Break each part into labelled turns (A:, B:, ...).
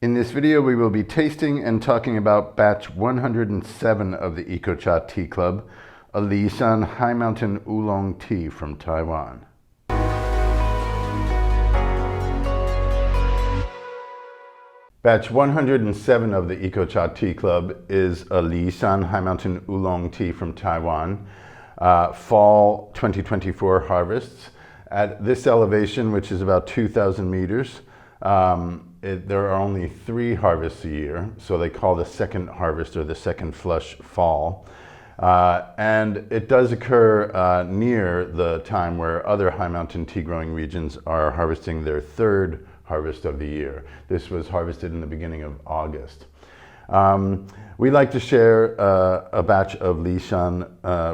A: In this video, we will be tasting and talking about batch 107 of the EcoCha Tea Club, a Shan High Mountain Oolong tea from Taiwan. Batch 107 of the EcoCha Tea Club is a Shan High Mountain Oolong tea from Taiwan, fall 2024 harvests. At this elevation, which is about 2,000 meters, there are only 3 harvests a year, so they call the second harvest or the second flush fall. And it does occur near the time where other high mountain tea growing regions are harvesting their 3rd harvest of the year. This was harvested in the beginning of August. We like to share a batch of Shan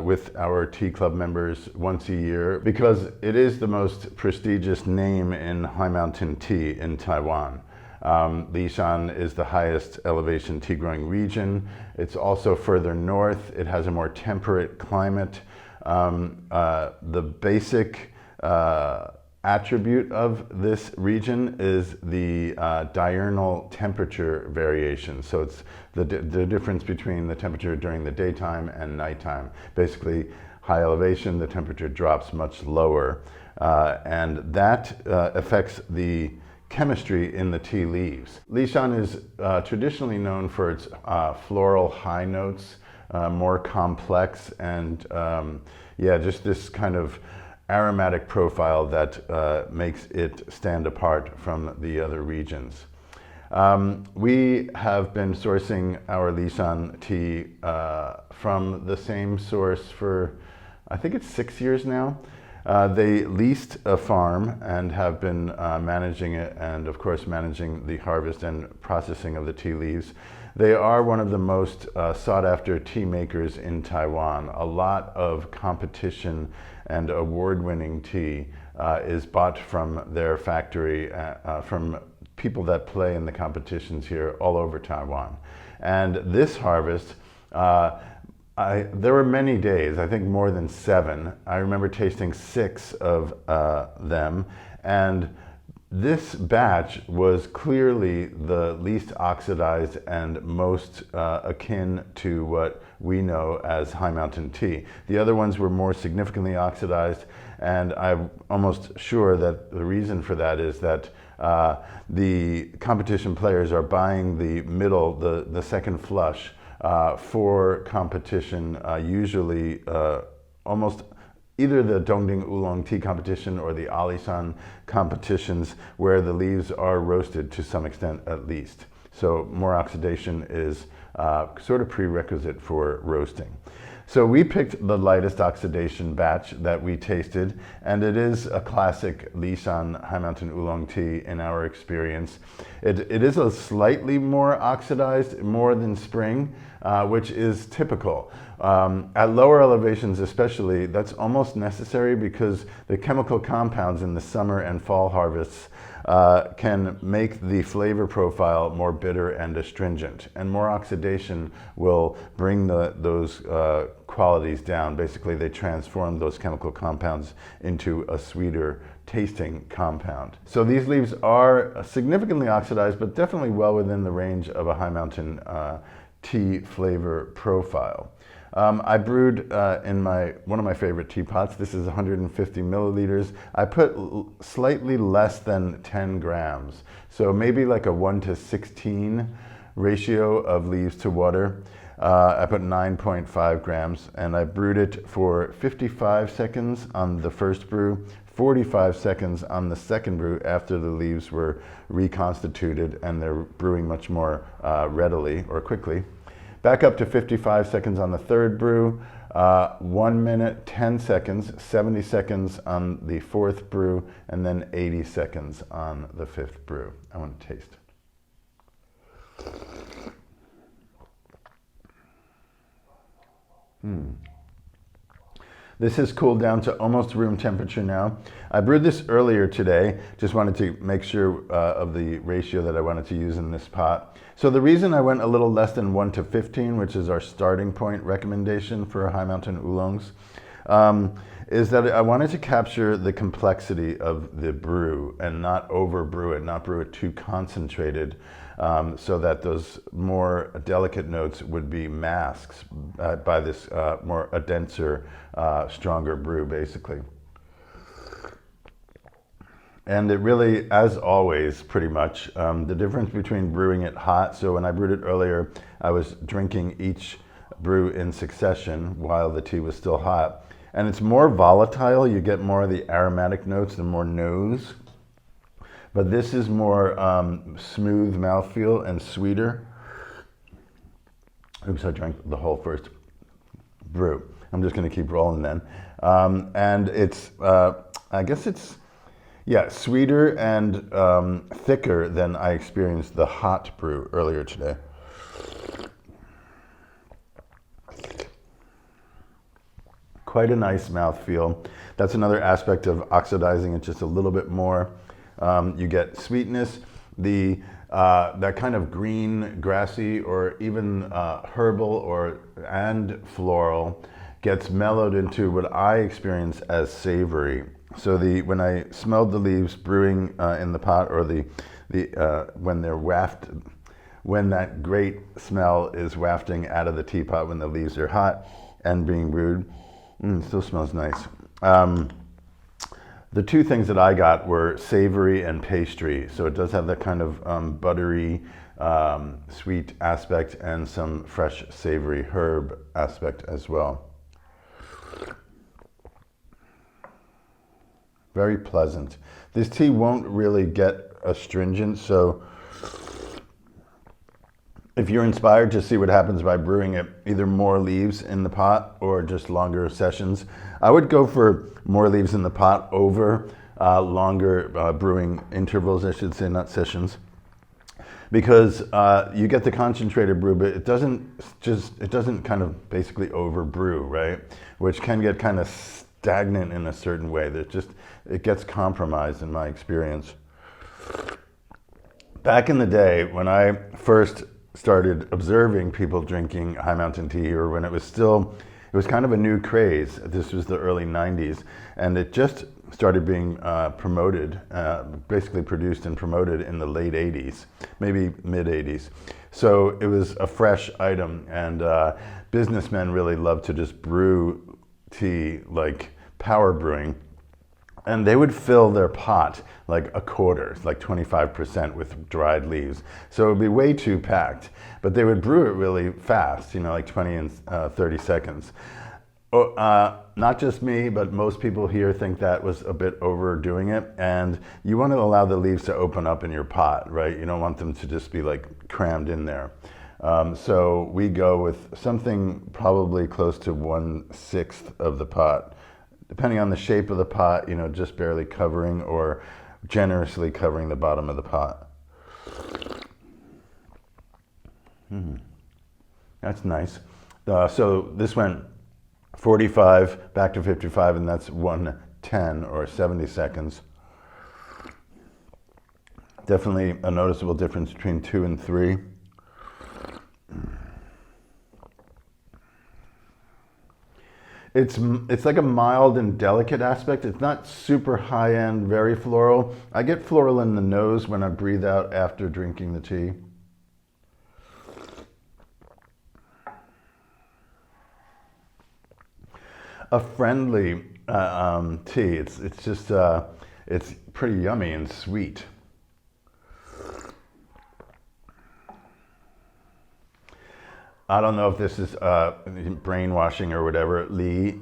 A: with our tea club members once a year because it is the most prestigious name in high mountain tea in Taiwan. Shan is the highest elevation tea growing region. It's also further north. It has a more temperate climate. The basic attribute of this region is the diurnal temperature variation. So it's the difference between the temperature during the daytime and nighttime. Basically, high elevation, the temperature drops much lower. And that affects the chemistry in the tea leaves. Shan is traditionally known for its floral high notes, more complex, and just this kind of aromatic profile that makes it stand apart from the other regions. We have been sourcing our Shan tea from the same source for, I think it's 6 years now. They leased a farm and have been managing it, and of course managing the harvest and processing of the tea leaves. They are one of the most sought after tea makers in Taiwan. A lot of competition and award-winning tea is bought from their factory, from people that play in the competitions here all over Taiwan. And this harvest, there were many days, I think more than 7. I remember tasting 6 of them, and this batch was clearly the least oxidized and most akin to what we know as high mountain tea. The other ones were more significantly oxidized, and I'm almost sure that the reason for that is that the competition players are buying the middle, the second flush, for competition, usually almost either the Dongding Oolong tea competition or the Alishan competitions, where the leaves are roasted to some extent at least. So more oxidation is sort of prerequisite for roasting. So we picked the lightest oxidation batch that we tasted, and it is a classic Shan High Mountain Oolong tea in our experience. It is a slightly more oxidized, more than spring, which is typical. At lower elevations especially, that's almost necessary because the chemical compounds in the summer and fall harvests can make the flavor profile more bitter and astringent, and more oxidation will bring those qualities down. Basically, they transform those chemical compounds into a sweeter tasting compound. So these leaves are significantly oxidized, but definitely well within the range of a high mountain tea flavor profile. I brewed in one of my favorite teapots. This is 150 milliliters. I put slightly less than 10 grams. So maybe like a 1:16 ratio of leaves to water. I put 9.5 grams, and I brewed it for 55 seconds on the first brew, 45 seconds on the second brew after the leaves were reconstituted and they're brewing much more readily or quickly. Back up to 55 seconds on the third brew, 1 minute, 10 seconds, 70 seconds on the fourth brew, and then 80 seconds on the 5th brew. I want to taste. This has cooled down to almost room temperature now. I brewed this earlier today, just wanted to make sure of the ratio that I wanted to use in this pot. So the reason I went a little less than 1:15, which is our starting point recommendation for high mountain oolongs, is that I wanted to capture the complexity of the brew and not over brew it, not brew it too concentrated. so that those more delicate notes would be masked by this a denser, stronger brew, basically. And it really, as always, pretty much, the difference between brewing it hot, so when I brewed it earlier, I was drinking each brew in succession while the tea was still hot. And it's more volatile, you get more of the aromatic notes and more nose. But this is more smooth mouthfeel and sweeter. Oops, I drank the whole first brew. I'm just gonna keep rolling then. And it's, I guess it's, yeah, sweeter and thicker than I experienced the hot brew earlier today. Quite a nice mouthfeel. That's another aspect of oxidizing it just a little bit more. You get sweetness, that kind of green, grassy, or even herbal and floral gets mellowed into what I experience as savory. So when I smelled the leaves brewing in the pot, or when they're wafted, when that great smell is wafting out of the teapot when the leaves are hot and being brewed, it still smells nice. The two things that I got were savory and pastry. So it does have that kind of buttery, sweet aspect and some fresh savory herb aspect as well. Very pleasant. This tea won't really get astringent, so if you're inspired to see what happens by brewing it, either more leaves in the pot or just longer sessions, I would go for more leaves in the pot over longer brewing intervals, I should say, not sessions, because you get the concentrated brew, but it doesn't kind of basically over brew, right? Which can get kind of stagnant in a certain way. It gets compromised in my experience. Back in the day, when I first started observing people drinking high mountain tea, or when it was kind of a new craze. This was the early 90s, and it just started being promoted, basically produced and promoted in the late 80s, maybe mid 80s. So it was a fresh item, and businessmen really loved to just brew tea, like power brewing. And they would fill their pot like a quarter, like 25% with dried leaves. So it would be way too packed, but they would brew it really fast, like 20 and 30 seconds. Not just me, but most people here think that was a bit overdoing it. And you want to allow the leaves to open up in your pot, right? You don't want them to just be like crammed in there. So we go with something probably close to 1/6 of the pot. Depending on the shape of the pot, just barely covering or generously covering the bottom of the pot. That's nice. So this went 45 back to 55, and that's 110 or 70 seconds. Definitely a noticeable difference between 2 and 3. It's like a mild and delicate aspect. It's not super high-end, very floral. I get floral in the nose when I breathe out after drinking the tea. A friendly tea. It's just it's pretty yummy and sweet. I don't know if this is brainwashing or whatever.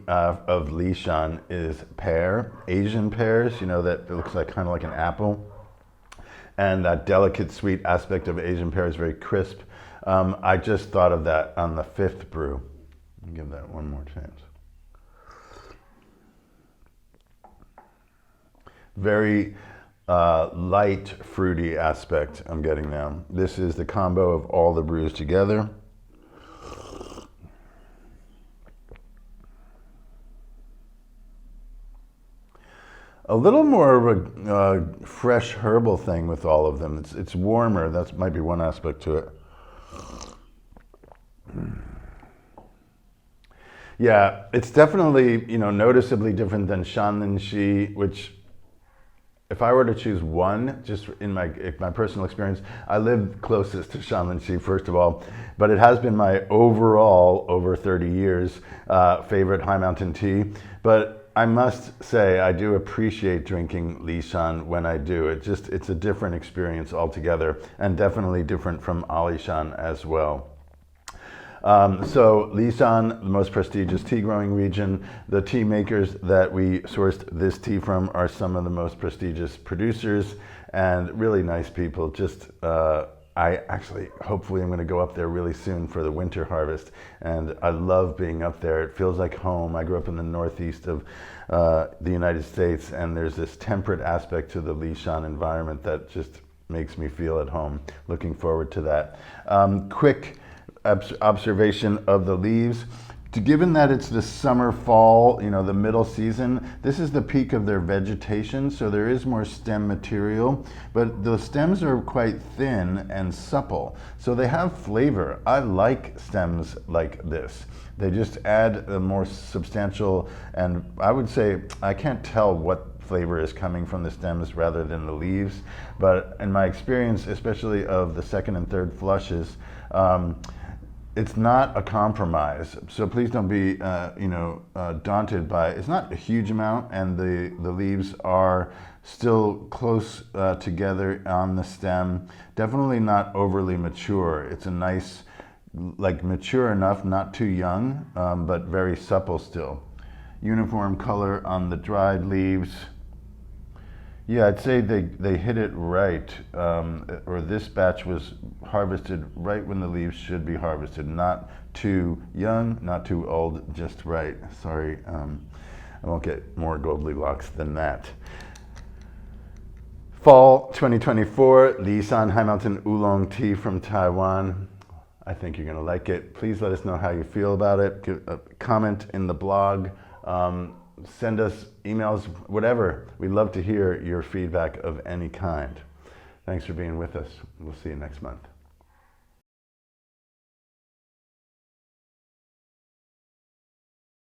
A: Of Li Shan is pear, Asian pears, that it looks like kind of like an apple. And that delicate sweet aspect of Asian pear is very crisp. I just thought of that on the 5th brew. I'll give that one more chance. Very light, fruity aspect I'm getting now. This is the combo of all the brews together. A little more of a fresh herbal thing with all of them. It's warmer. That might be one aspect to it. Yeah, it's definitely noticeably different than Shan, which if I were to choose one, just in my personal experience, I live closest to Shanxi, first of all, but it has been my overall, over 30 years, favorite high mountain tea. But I must say, I do appreciate drinking Li Shan when I do. It's a different experience altogether, and definitely different from Ali Shan as well. So Li Shan, the most prestigious tea growing region. The tea makers that we sourced this tea from are some of the most prestigious producers and really nice people. Hopefully I'm going to go up there really soon for the winter harvest, and I love being up there. It feels like home. I grew up in the northeast of the United States, and there's this temperate aspect to the Li Shan environment that just makes me feel at home. Looking forward to that. Quick observation of the leaves. Given that it's the summer, fall, the middle season, this is the peak of their vegetation, so there is more stem material, but the stems are quite thin and supple, so they have flavor. I like stems like this. They just add a more substantial, and I would say, I can't tell what flavor is coming from the stems rather than the leaves, but in my experience, especially of the second and third flushes, it's not a compromise, so please don't be, daunted by it. It's not a huge amount, and the leaves are still close together on the stem. Definitely not overly mature. It's a nice, mature enough, not too young, but very supple still. Uniform color on the dried leaves. Yeah, I'd say they hit it right, or this batch was harvested right when the leaves should be harvested. Not too young, not too old, just right. Sorry, I won't get more Goldilocks than that. Fall 2024, Li Shan High Mountain Oolong Tea from Taiwan. I think you're gonna like it. Please let us know how you feel about it. Give a comment in the blog. Send us emails, whatever. We'd love to hear your feedback of any kind. Thanks for being with us. We'll see you next month.